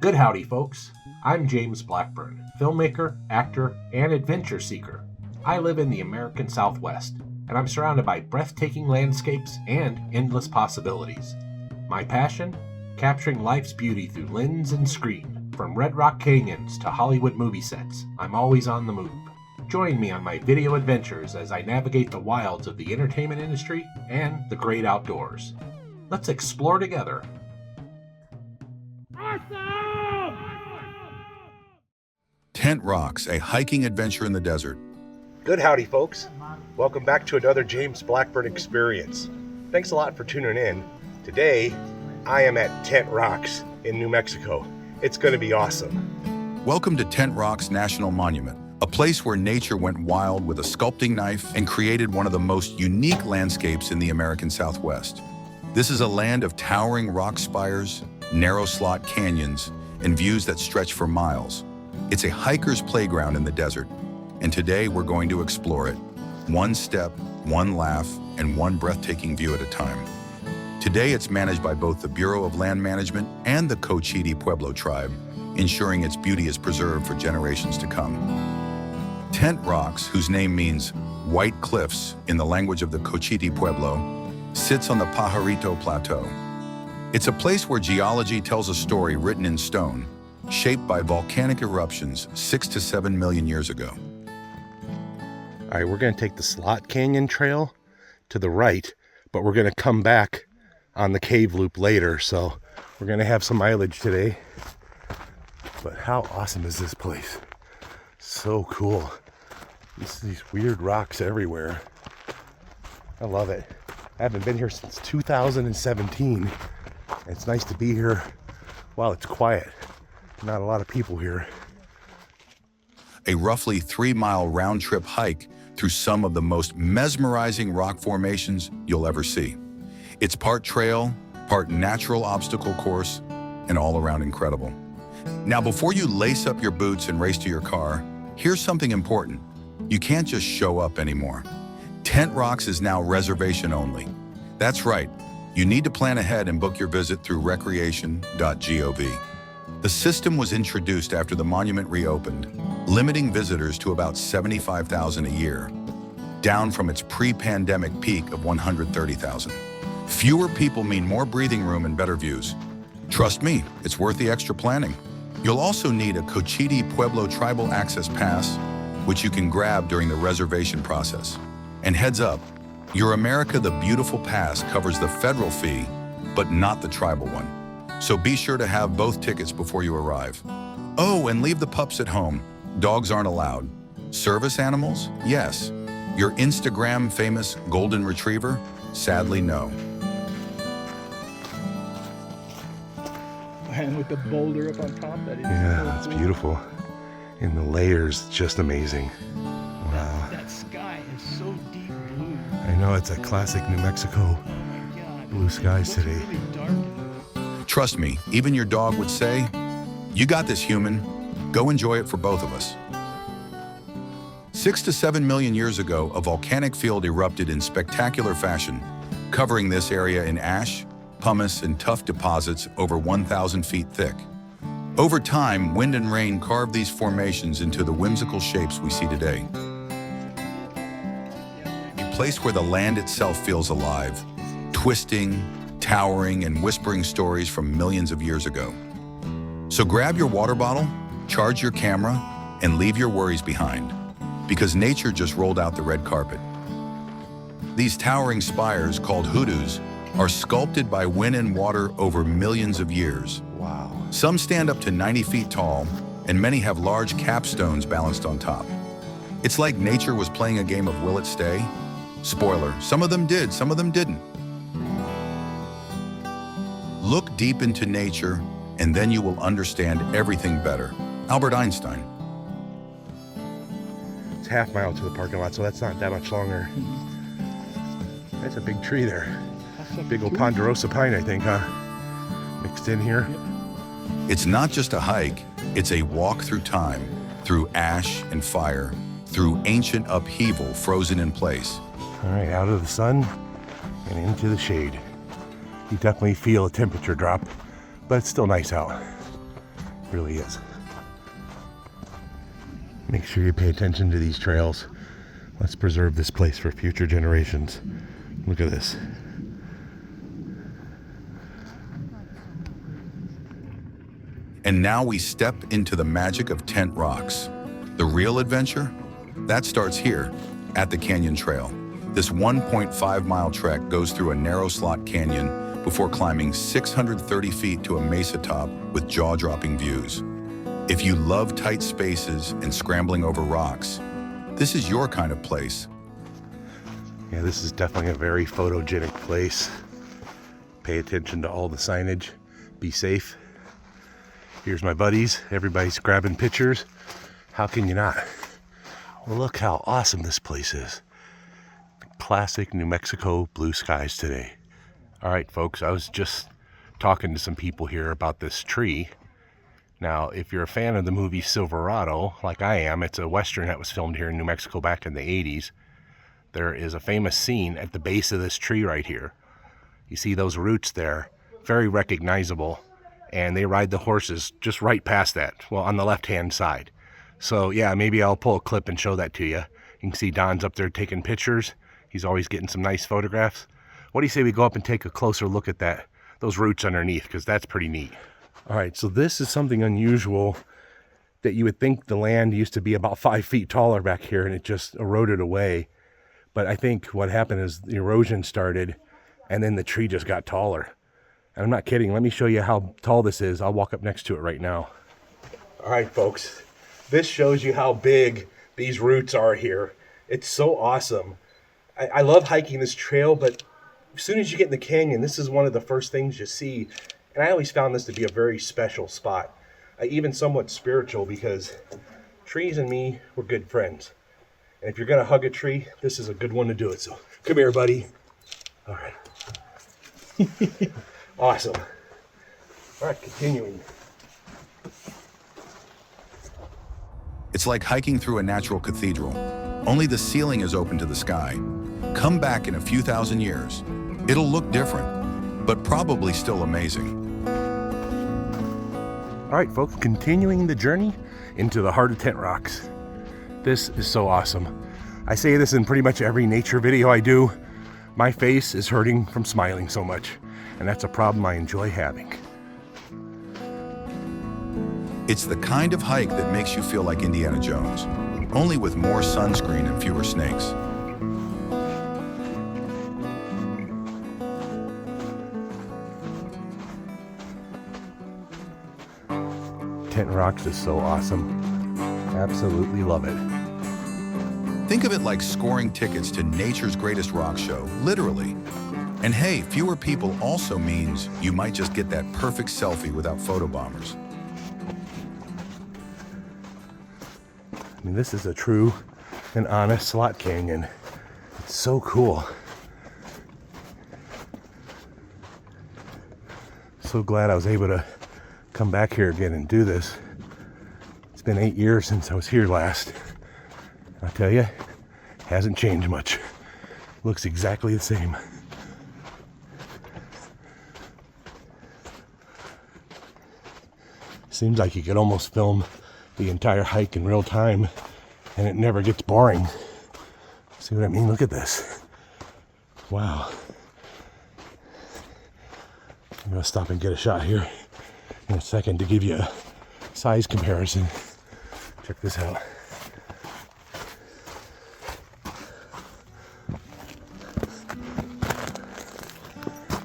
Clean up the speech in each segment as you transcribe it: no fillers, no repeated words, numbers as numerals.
Good howdy, folks. I'm James Blackburn, filmmaker, actor, and adventure seeker. I live in the American Southwest, and I'm surrounded by breathtaking landscapes and endless possibilities. My passion? Capturing life's beauty through lens and screen. From Red Rock Canyons to Hollywood movie sets, I'm always on the move. Join me on my video adventures as I navigate the wilds of the entertainment industry and the great outdoors. Let's explore together. Tent Rocks, a hiking adventure in the desert. Good howdy, folks. Welcome back to another James Blackburn experience. Thanks a lot for tuning in. Today, I am at Tent Rocks in New Mexico. It's going to be awesome. Welcome to Tent Rocks National Monument, a place where nature went wild with a sculpting knife and created one of the most unique landscapes in the American Southwest. This is a land of towering rock spires, narrow slot canyons, and views that stretch for miles. It's a hiker's playground in the desert, and today we're going to explore it, one step, one laugh, and one breathtaking view at a time. Today it's managed by both the Bureau of Land Management and the Cochiti Pueblo tribe, ensuring its beauty is preserved for generations to come. Tent Rocks, whose name means white cliffs in the language of the Cochiti Pueblo, sits on the Pajarito Plateau. It's a place where geology tells a story written in stone, shaped by volcanic eruptions 6 to 7 million years ago. All right, we're going to take the Slot Canyon Trail to the right, but we're going to come back on the cave loop later, so we're going to have some mileage today. But how awesome is this place? So cool. These weird rocks everywhere. I love it. I haven't been here since 2017. It's nice to be here while it's quiet. Not a lot of people here. A roughly 3-mile round-trip hike through some of the most mesmerizing rock formations you'll ever see. It's part trail, part natural obstacle course, and all around incredible. Now, before you lace up your boots and race to your car, here's something important. You can't just show up anymore. Tent Rocks is now reservation only. That's right. You need to plan ahead and book your visit through recreation.gov. The system was introduced after the monument reopened, limiting visitors to about 75,000 a year, down from its pre-pandemic peak of 130,000. Fewer people mean more breathing room and better views. Trust me, it's worth the extra planning. You'll also need a Cochiti Pueblo Tribal Access Pass, which you can grab during the reservation process. And heads up, your America the Beautiful Pass covers the federal fee, but not the tribal one. So be sure to have both tickets before you arrive. Oh, and leave the pups at home. Dogs aren't allowed. Service animals? Yes. Your Instagram famous golden retriever? Sadly, no. And with the boulder up on top, that is Yeah, so that's cool. beautiful. And the layers, just amazing. Wow. That sky is so deep blue. I know, it's a classic New Mexico Oh my God. blue skies It looks today. really dark. Trust me, even your dog would say, "You got this, human. Go enjoy it for both of us." 6 to 7 million years ago, a volcanic field erupted in spectacular fashion, covering this area in ash, pumice, and tuff deposits over 1,000 feet thick. Over time, wind and rain carved these formations into the whimsical shapes we see today. A place where the land itself feels alive, twisting, towering, and whispering stories from millions of years ago. So grab your water bottle, charge your camera, and leave your worries behind, because nature just rolled out the red carpet. These towering spires, called hoodoos, are sculpted by wind and water over millions of years. Wow. Some stand up to 90 feet tall, and many have large capstones balanced on top. It's like nature was playing a game of Will It Stay? Spoiler, some of them did, some of them didn't. Look deep into nature, and then you will understand everything better. Albert Einstein. It's half mile to the parking lot, so that's not that much longer. That's a big tree there. That's a Big old tree. ponderosa pine, I think, huh? Mixed in here. It's not just a hike, it's a walk through time, through ash and fire, through ancient upheaval frozen in place. All right, out of the sun and into the shade. You definitely feel a temperature drop, but it's still nice out. It really is. Make sure you pay attention to these trails. Let's preserve this place for future generations. Look at this. And now we step into the magic of Tent Rocks. The real adventure? That starts here, at the Canyon Trail. This 1.5-mile trek goes through a narrow slot canyon before climbing 630 feet to a mesa top with jaw-dropping views. If you love tight spaces and scrambling over rocks, this is your kind of place. Yeah, this is definitely a very photogenic place. Pay attention to all the signage. Be safe. Here's my buddies. Everybody's grabbing pictures. How can you not? Well, look how awesome this place is. Classic New Mexico blue skies today. All right, folks, I was just talking to some people here about this tree. Now, if you're a fan of the movie Silverado, like I am, it's a Western that was filmed here in New Mexico back in the 80s. There is a famous scene at the base of this tree right here. You see those roots there, very recognizable. And they ride the horses just right past that, well, on the left-hand side. So, yeah, maybe I'll pull a clip and show that to you. You can see Don's up there taking pictures. He's always getting some nice photographs. What do you say we go up and take a closer look at those roots underneath, because that's pretty neat. All right, so this is something unusual that you would think the land used to be about 5 feet taller back here, and it just eroded away. But I think what happened is the erosion started, and then the tree just got taller. And I'm not kidding. Let me show you how tall this is. I'll walk up next to it right now. All right, folks. This shows you how big these roots are here. It's so awesome. I love hiking this trail, but as soon as you get in the canyon, this is one of the first things you see. And I always found this to be a very special spot. Even somewhat spiritual, because trees and me were good friends. And if you're going to hug a tree, this is a good one to do it. So come here, buddy. All right. Awesome. All right, continuing. It's like hiking through a natural cathedral. Only the ceiling is open to the sky. Come back in a few thousand years. It'll look different, but probably still amazing. All right, folks, continuing the journey into the heart of Tent Rocks. This is so awesome. I say this in pretty much every nature video I do. My face is hurting from smiling so much. And that's a problem I enjoy having. It's the kind of hike that makes you feel like Indiana Jones, only with more sunscreen and fewer snakes. Tent Rocks is so awesome. Absolutely love it. Think of it like scoring tickets to nature's greatest rock show, literally. And hey, fewer people also means you might just get that perfect selfie without photobombers. I mean, this is a true and honest slot canyon. It's so cool. So glad I was able to come back here again and do this. It's been 8 years since I was here last. I'll tell you, it hasn't changed much. Looks exactly the same. Seems like you could almost film the entire hike in real time and it never gets boring. See what I mean? Look at this. Wow. I'm gonna stop and get a shot here in a second to give you a size comparison. Check this out.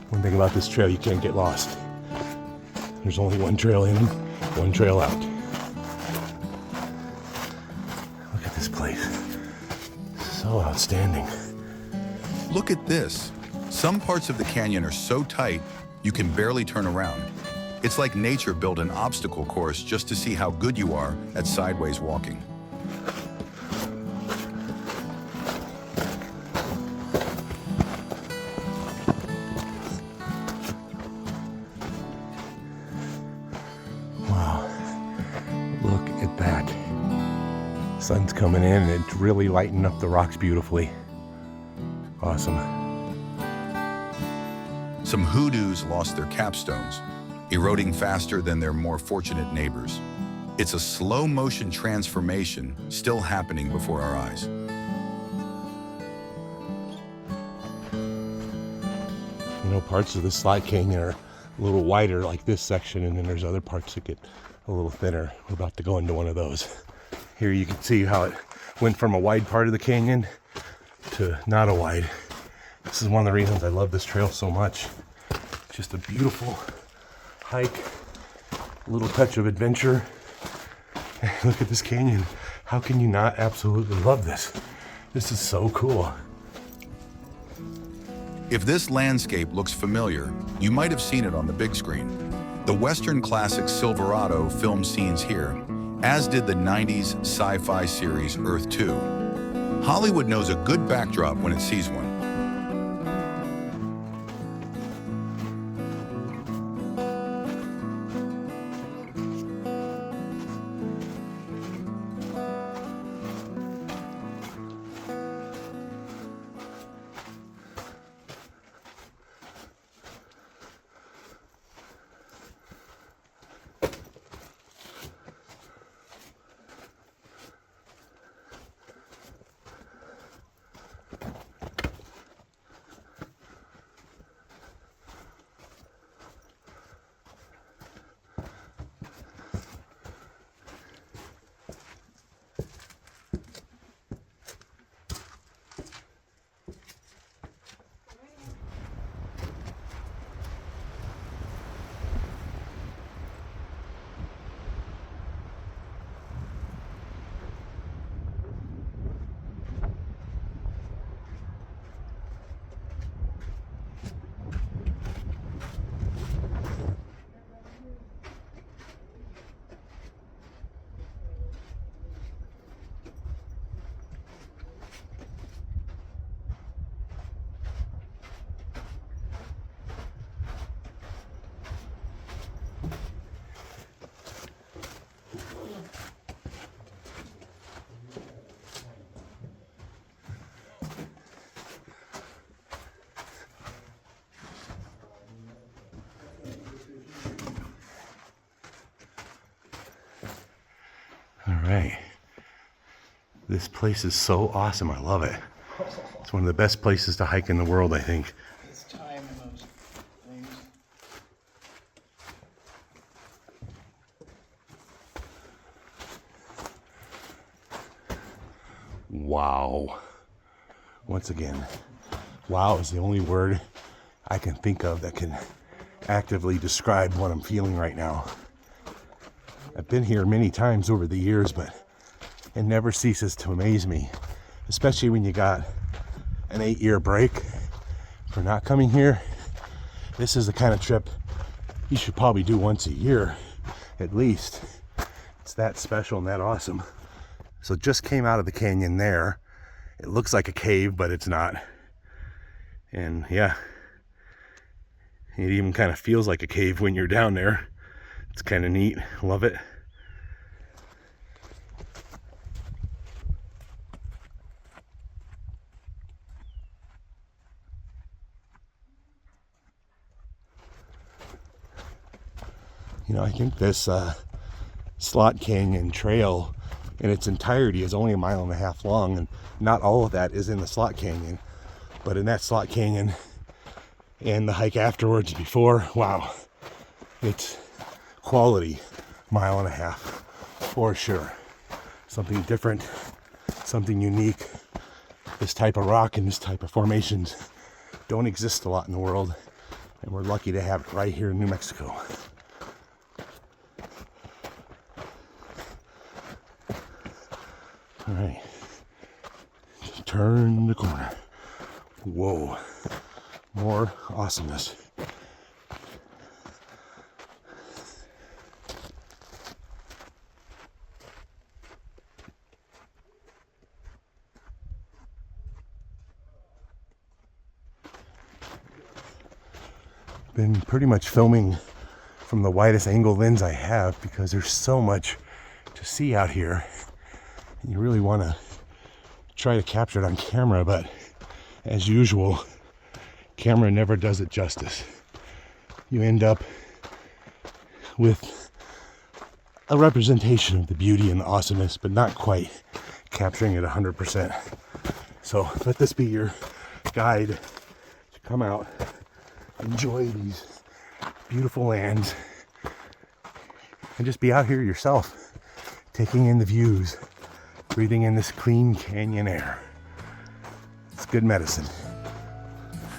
One thing about this trail, you can't get lost. There's only one trail in, one trail out. Look at this place. So outstanding. Look at this. Some parts of the canyon are so tight, you can barely turn around. It's like nature built an obstacle course just to see how good you are at sideways walking. Wow. Look at that. Sun's coming in and it's really lighting up the rocks beautifully. Awesome. Some hoodoos lost their capstones, eroding faster than their more fortunate neighbors. It's a slow-motion transformation still happening before our eyes. You know, parts of the slot canyon are a little wider, like this section, and then there's other parts that get a little thinner. We're about to go into one of those. Here you can see how it went from a wide part of the canyon to not a wide. This is one of the reasons I love this trail so much. It's just a beautiful hike, a little touch of adventure. Look at this canyon. How can you not absolutely love this? This is so cool. If this landscape looks familiar, you might have seen it on the big screen. The Western classic Silverado filmed scenes here, as did the 90s sci-fi series Earth 2. Hollywood knows a good backdrop when it sees one. All right. This place is so awesome. I love it. It's one of the best places to hike in the world, I think. It's time in those things. Wow. Once again, wow is the only word I can think of that can actively describe what I'm feeling right now. I've been here many times over the years, but it never ceases to amaze me, especially when you got an 8-year break for not coming here. This is the kind of trip you should probably do once a year, at least. It's that special and that awesome. So just came out of the canyon there. It looks like a cave, but it's not. And yeah, it even kind of feels like a cave when you're down there. It's kind of neat. Love it. You know, I think this Slot Canyon trail in its entirety is only 1.5 miles long, and not all of that is in the Slot Canyon. But in that Slot Canyon and the hike afterwards before, wow, it's quality 1.5 miles for sure. Something different, something unique. This type of rock and this type of formations don't exist a lot in the world, and we're lucky to have it right here in New Mexico. All right, turn the corner. Whoa, more awesomeness. Been pretty much filming from the widest angle lens I have because there's so much to see out here. You really want to try to capture it on camera, but as usual, camera never does it justice. you end up with a representation of the beauty and the awesomeness, but not quite capturing it 100%. So let this be your guide to come out, enjoy these beautiful lands, and just be out here yourself, taking in the views, breathing in this clean canyon air. It's good medicine.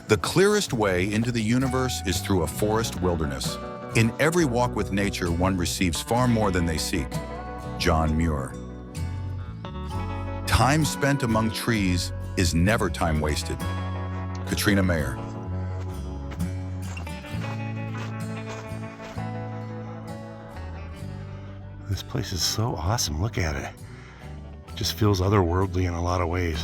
The clearest way into the universe is through a forest wilderness. In every walk with nature, one receives far more than they seek. John Muir. Time spent among trees is never time wasted. Katrina Mayer. This place is so awesome. Look at it. It just feels otherworldly in a lot of ways.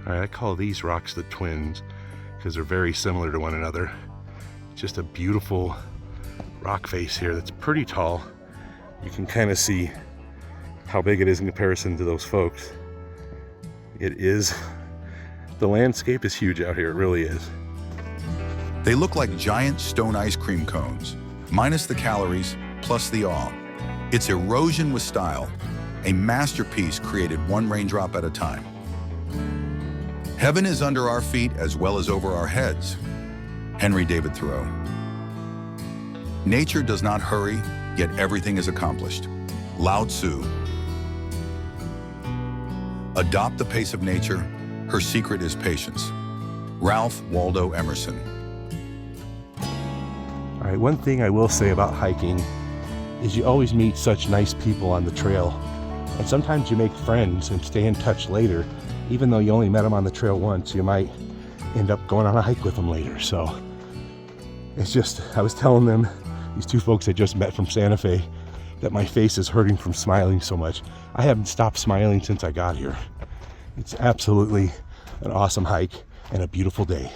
I call these rocks the twins because they're very similar to one another. Just a beautiful rock face here that's pretty tall. You can kind of see how big it is in comparison to those folks. The landscape is huge out here, it really is. They look like giant stone ice cream cones, minus the calories, plus the awe. It's erosion with style, a masterpiece created one raindrop at a time. Heaven is under our feet as well as over our heads. Henry David Thoreau. Nature does not hurry, yet everything is accomplished. Lao Tzu. Adopt the pace of nature. Her secret is patience. Ralph Waldo Emerson. All right, one thing I will say about hiking is you always meet such nice people on the trail. And sometimes you make friends and stay in touch later. Even though you only met them on the trail once, you might end up going on a hike with them later. So it's just, I was telling them, these two folks I just met from Santa Fe, that my face is hurting from smiling so much. I haven't stopped smiling since I got here. It's absolutely an awesome hike and a beautiful day.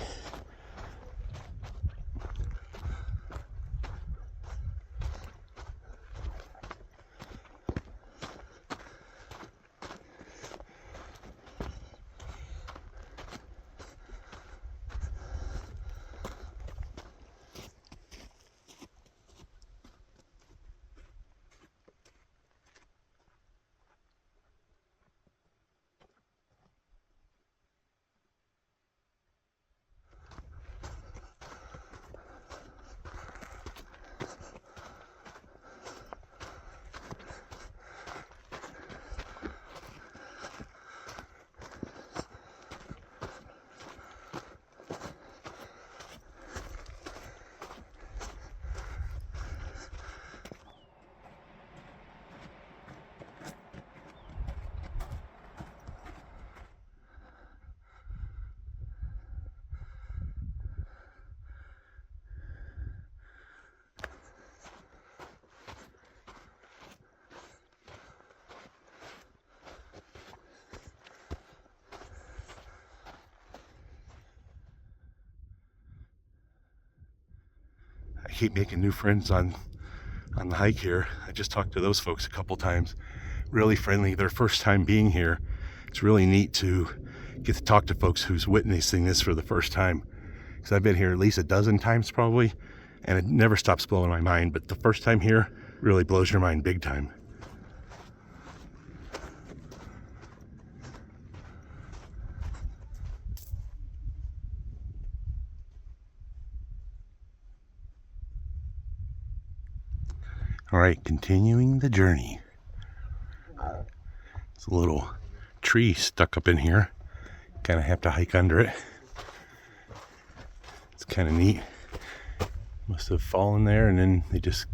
I keep making new friends on the hike here. I just talked to those folks a couple times. Really friendly. Their first time being here. It's really neat to get to talk to folks who's witnessing this for the first time. Because I've been here at least a dozen times probably, and it never stops blowing my mind. But the first time here really blows your mind big time. All right, continuing the journey. There's a little tree stuck up in here. Kind of have to hike under it. It's kind of neat. Must have fallen there and then they just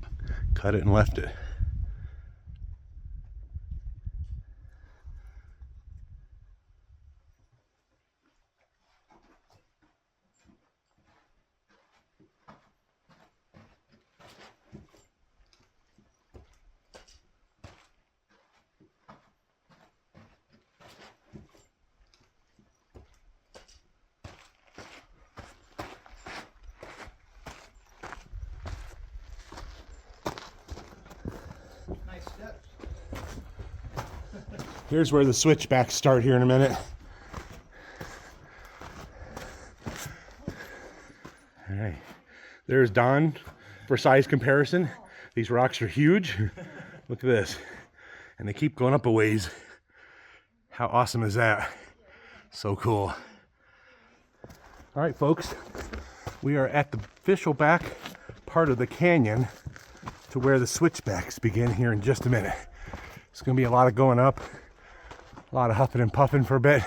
cut it and left it. Here's where the switchbacks start here in a minute. All right, there's Don for size comparison. These rocks are huge. Look at this. And they keep going up a ways. How awesome is that? So cool. All right, folks, we are at the official back part of the canyon to where the switchbacks begin here in just a minute. It's gonna be a lot of going up, a lot of huffing and puffing for a bit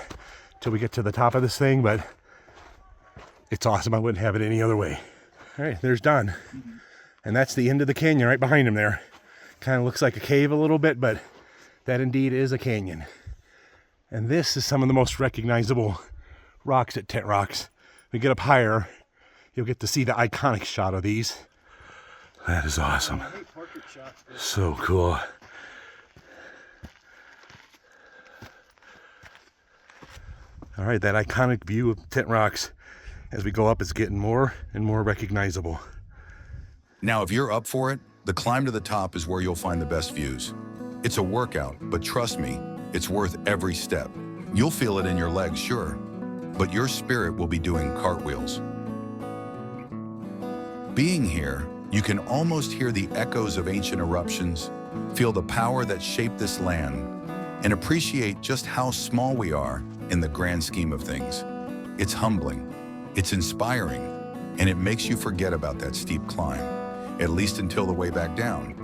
till we get to the top of this thing, but it's awesome. I wouldn't have it any other way. All right, there's Don. And that's the end of the canyon right behind him there. Kind of looks like a cave a little bit, but that indeed is a canyon. And this is some of the most recognizable rocks at Tent Rocks. We get up higher, you'll get to see the iconic shot of these. That is awesome. So cool. All right, that iconic view of Tent Rocks as we go up is getting more and more recognizable. Now, if you're up for it, the climb to the top is where you'll find the best views. It's a workout, but trust me, it's worth every step. You'll feel it in your legs, sure, but your spirit will be doing cartwheels. Being here, you can almost hear the echoes of ancient eruptions, feel the power that shaped this land, and appreciate just how small we are in the grand scheme of things. It's humbling, it's inspiring, and it makes you forget about that steep climb, at least until the way back down.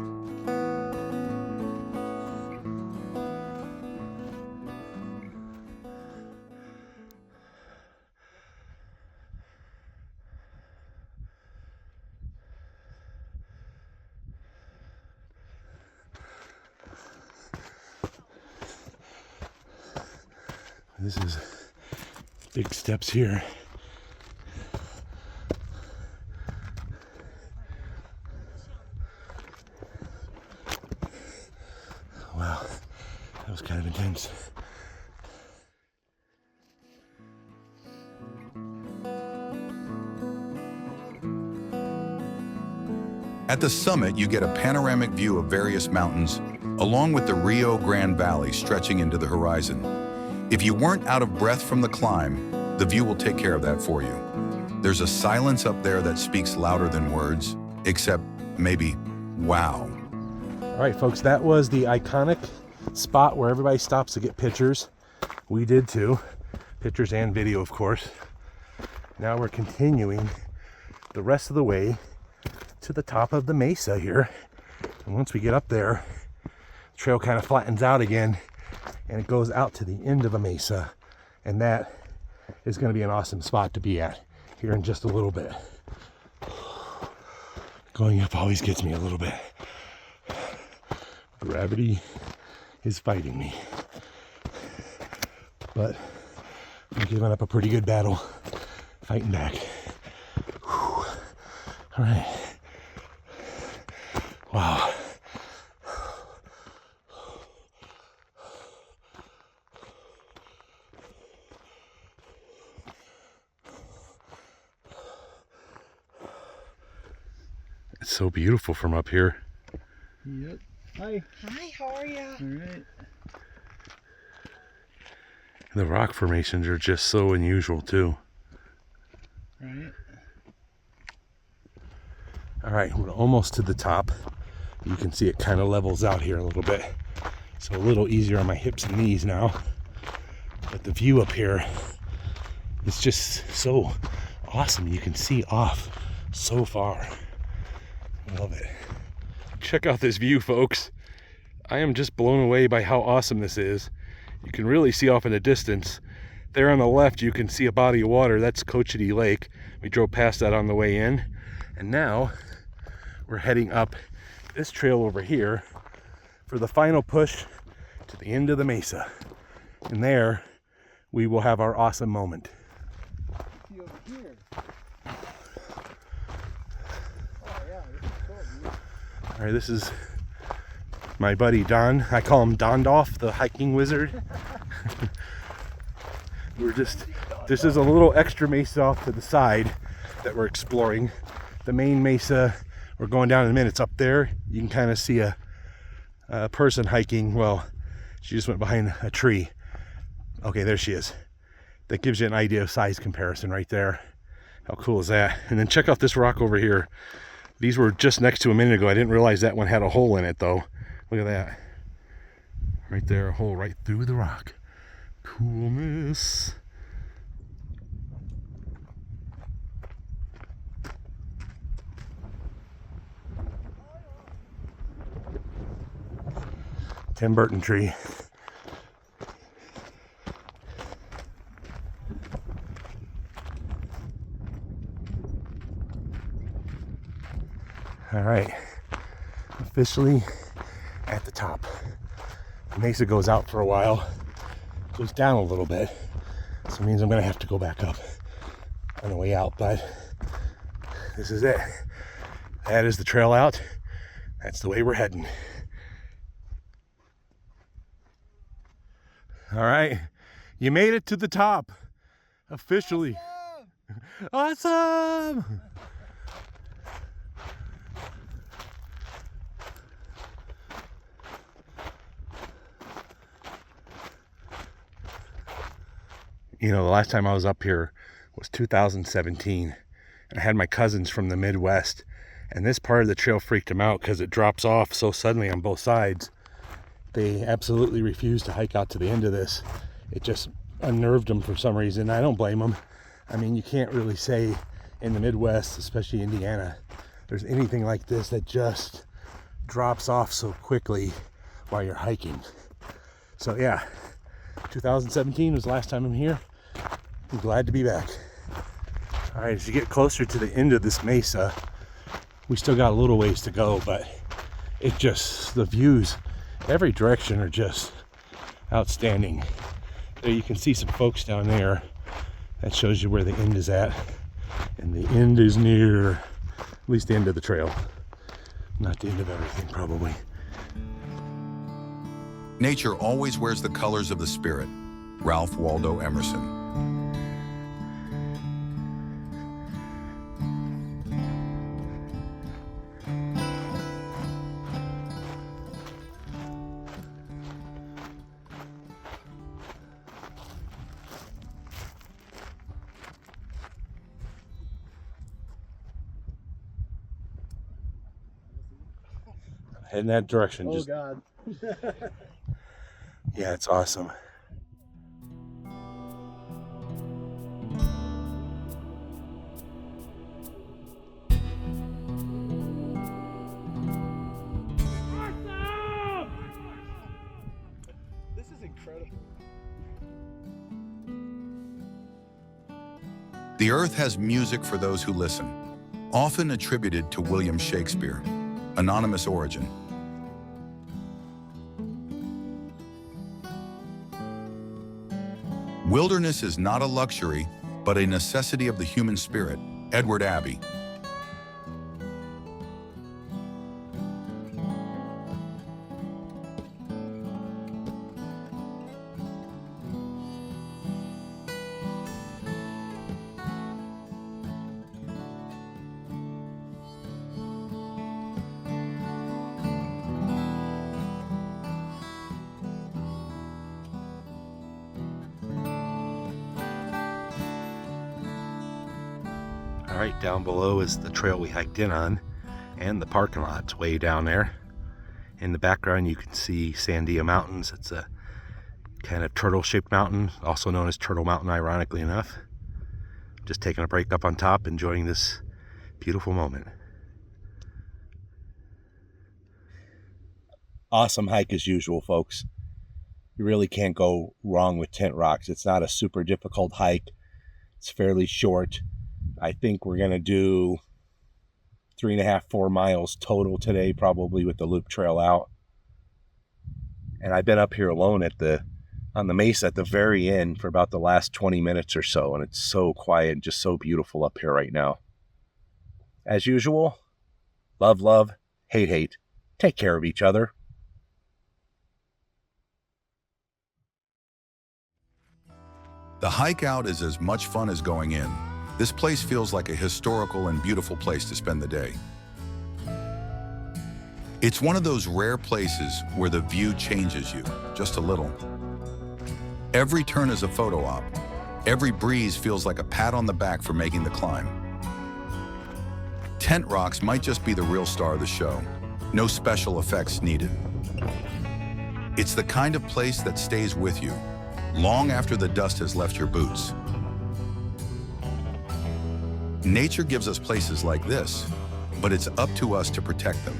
This is big steps here. Wow, that was kind of intense. At the summit, you get a panoramic view of various mountains, along with the Rio Grande Valley stretching into the horizon. If you weren't out of breath from the climb, the view will take care of that for you. There's a silence up there that speaks louder than words, except maybe, wow. All right, folks, that was the iconic spot where everybody stops to get pictures. We did too. Pictures and video, of course. Now we're continuing the rest of the way to the top of the mesa here. And once we get up there, the trail kind of flattens out again and it goes out to the end of a mesa. And that is going to be an awesome spot to be at here in just a little bit. Going up always gets me a little bit. Gravity is fighting me. But I'm giving up a pretty good battle, fighting back. Whew. All right. Wow. It's so beautiful from up here. Yep. Hi. Hi, how are you? All right. The rock formations are just so unusual too. Right. All right, we're almost to the top. You can see it kind of levels out here a little bit. So a little easier on my hips and knees now. But the view up here is just so awesome. You can see off so far. I love it. Check out this view, folks. I am just blown away by how awesome this is. You can really see off in the distance. There on the left, you can see a body of water. That's Cochiti Lake. We drove past that on the way in. And now we're heading up this trail over here for the final push to the end of the mesa. And there we will have our awesome moment. See over here. Oh yeah, this is cool, dude. All right, this is my buddy Don. I call him Dondoff, the hiking wizard. This is a little extra mesa off to the side that we're exploring. The main mesa, we're going down in a minute. It's up there. You can kind of see a person hiking. Well, She just went behind a tree. Okay, there she is. That gives you an idea of size comparison right there. How cool is that? And then check out this rock over here. These were just next to a minute ago. I didn't realize that one had a hole in it though. Look at that. Right there, a hole right through the rock. Coolness. Tim Burton tree. All right, officially at the top. The mesa goes out for a while, goes down a little bit, so it means I'm gonna have to go back up on the way out, but this is it. That is the trail out. That's the way we're heading. All right, you made it to the top, officially. Awesome! You know, the last time I was up here was 2017. And I had my cousins from the Midwest, and this part of the trail freaked them out because it drops off so suddenly on both sides. They absolutely refused to hike out to the end of this. It just unnerved them for some reason. I don't blame them. I mean, you can't really say in the Midwest, especially Indiana, there's anything like this that just drops off so quickly while you're hiking. So yeah, 2017 was the last time I'm here. I'm glad to be back. All right, as you get closer to the end of this mesa, we still got a little ways to go, but it just, the views every direction are just outstanding. There you can see some folks down there. That shows you where the end is at. And the end is near, at least the end of the trail. Not the end of everything, probably. Nature always wears the colors of the spirit. Ralph Waldo Emerson. Head in that direction. Oh God. Yeah, it's awesome. This is incredible. The earth has music for those who listen, often attributed to William Shakespeare. Anonymous origin. Wilderness is not a luxury, but a necessity of the human spirit. Edward Abbey. All right, down below is the trail we hiked in on, and the parking lot's way down there. In the background you can see Sandia Mountains. It's a kind of turtle-shaped mountain, also known as Turtle Mountain, ironically enough. Just taking a break up on top, enjoying this beautiful moment. Awesome hike as usual, folks. You really can't go wrong with Tent Rocks. It's not a super difficult hike. It's fairly short. I think we're gonna do 3.5, 4 miles total today, probably with the loop trail out. And I've been up here alone on the mesa at the very end for about the last 20 minutes or so, and it's so quiet and just so beautiful up here right now. As usual, love, love, hate, hate. Take care of each other. The hike out is as much fun as going in. This place feels like a historical and beautiful place to spend the day. It's one of those rare places where the view changes you, just a little. Every turn is a photo op. Every breeze feels like a pat on the back for making the climb. Tent Rocks might just be the real star of the show. No special effects needed. It's the kind of place that stays with you, long after the dust has left your boots. Nature gives us places like this, but it's up to us to protect them.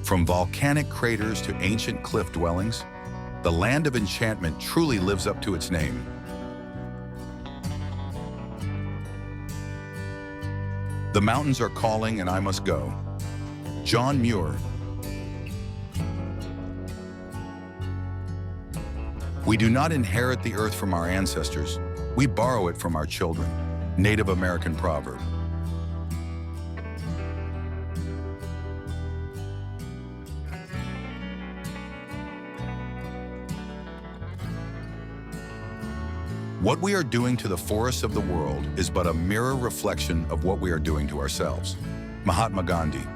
From volcanic craters to ancient cliff dwellings, the land of enchantment truly lives up to its name. The mountains are calling and I must go. John Muir. We do not inherit the earth from our ancestors. We borrow it from our children. Native American proverb. What we are doing to the forests of the world is but a mirror reflection of what we are doing to ourselves. Mahatma Gandhi.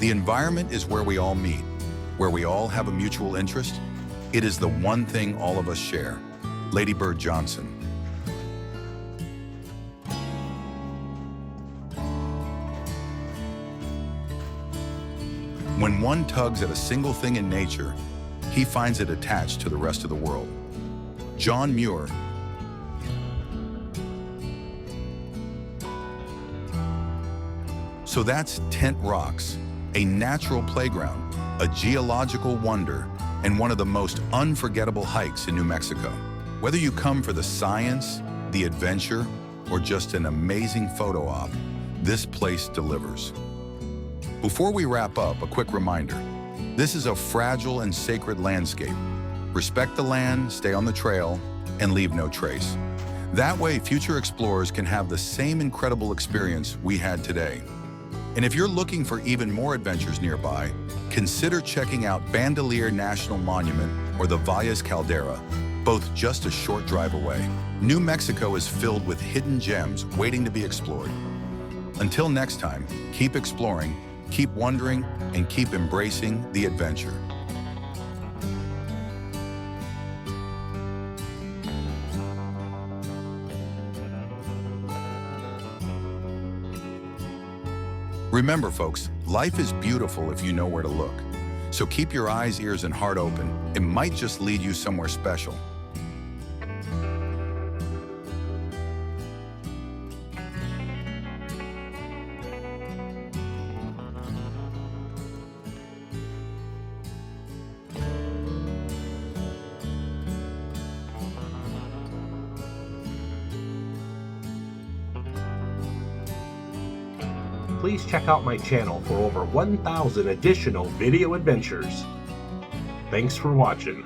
The environment is where we all meet, where we all have a mutual interest. It is the one thing all of us share. Lady Bird Johnson. When one tugs at a single thing in nature, he finds it attached to the rest of the world. John Muir. So that's Tent Rocks, a natural playground, a geological wonder, and one of the most unforgettable hikes in New Mexico. Whether you come for the science, the adventure, or just an amazing photo op, this place delivers. Before we wrap up, a quick reminder. This is a fragile and sacred landscape. Respect the land, stay on the trail, and leave no trace. That way, future explorers can have the same incredible experience we had today. And if you're looking for even more adventures nearby, consider checking out Bandelier National Monument or the Valles Caldera, both just a short drive away. New Mexico is filled with hidden gems waiting to be explored. Until next time, keep exploring, keep wondering, and keep embracing the adventure. Remember, folks, life is beautiful if you know where to look. So keep your eyes, ears, and heart open. It might just lead you somewhere special. Please check out my channel for over 1,000 additional video adventures. Thanks for watching.